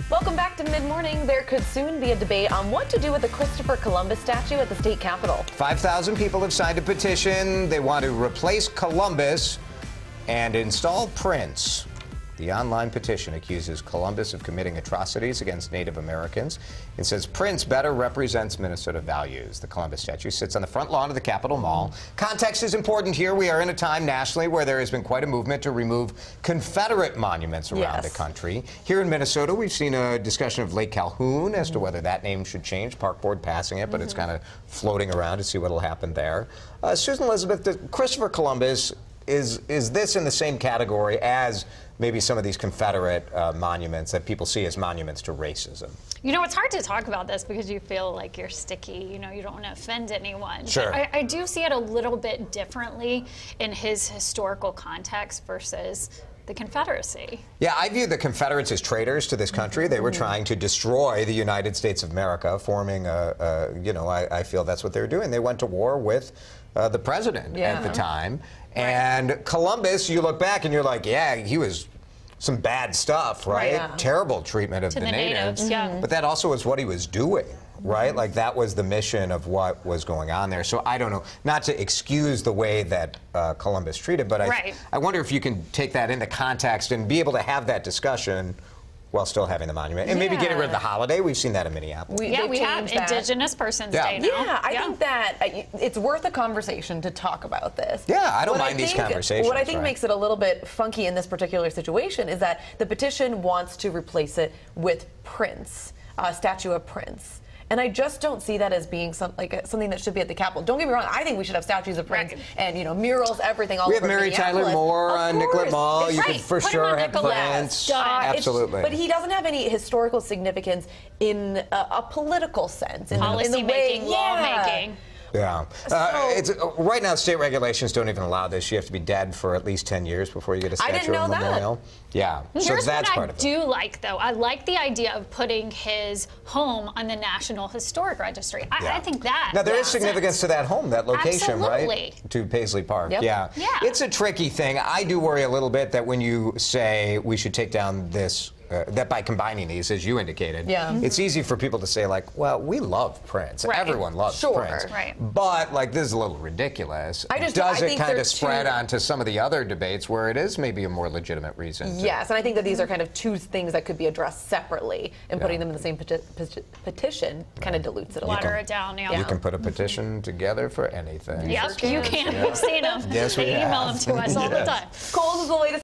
Welcome back to Mid-Morning. There could soon be a debate on what to do with the Christopher Columbus statue at the state capitol. 5,000 people have signed a petition. They want to replace Columbus and install Prince. The online petition accuses Columbus of committing atrocities against Native Americans. It says Prince better represents Minnesota values. The Columbus statue sits on the front lawn of the Capitol Mall. Context is important here. We are in a time nationally where there has been quite a movement to remove Confederate monuments around the country. Here in Minnesota, we've seen a discussion of Lake Calhoun as to whether that name should change. Park Board passing it, but it's kind of floating around to see what will happen there. Susan Elizabeth, Christopher Columbus, is this in the same category as maybe some of these Confederate monuments that people see as monuments to racism? You know, it's hard to talk about this because you feel like you're sticky. You know, you don't want to offend anyone. Sure. But I do see it a little bit differently in his historical context versus the Confederacy. Yeah, I view the Confederates as traitors to this country. They were trying to destroy the United States of America, forming I feel that's what they were doing. They went to war with the president at the time. And Columbus, you look back and you're like, yeah, he was some bad stuff, right? Yeah. Terrible treatment of To the natives. Yeah. But that also is what he was doing, right? Like that was the mission of what was going on there. So I don't know, not to excuse the way that Columbus treated, but I wonder if you can take that into context and be able to have that discussion while still having the monument. And maybe getting rid of the holiday. We've seen that in Minneapolis. We have Indigenous Persons Day now. Yeah, I think that it's worth a conversation to talk about this. Yeah, I don't mind these conversations. What I think makes it a little bit funky in this particular situation is that the petition wants to replace it with Prince, a statue of Prince. And I just don't see that as being something that should be at the Capitol. Don't get me wrong, I think we should have statues of Prince and, you know, murals, everything all over Minneapolis. We have Mary Tyler Moore on Nicollet Mall. You could for sure have Prince. Absolutely. But he doesn't have any historical significance in a political sense. Policy making, lawmaking. Yeah. Right now, state regulations don't even allow this. You have to be dead for at least 10 years before you get a statue or memorial. Yeah. Here's so that's what part of it. I do like, though. I like the idea of putting his home on the National Historic Registry. I think that. Now, there is significance to that home, that location, right? To Paisley Park. Yep. Yeah. It's a tricky thing. I do worry a little bit that when you say we should take down this, that by combining these, as you indicated, it's easy for people to say, like, well, we love Prince. Everyone loves Prince. But, like, this is a little ridiculous. Does it kind of spread onto some of the other debates where it is maybe a more legitimate reason? Yes, and I think that these are kind of two things that could be addressed separately, and putting them in the same petition kind of dilutes it a little. Water it down, You can put a petition together for anything. Yep, you can. We've seen them. Yes, we They email them to us all the time. Coles is the latest.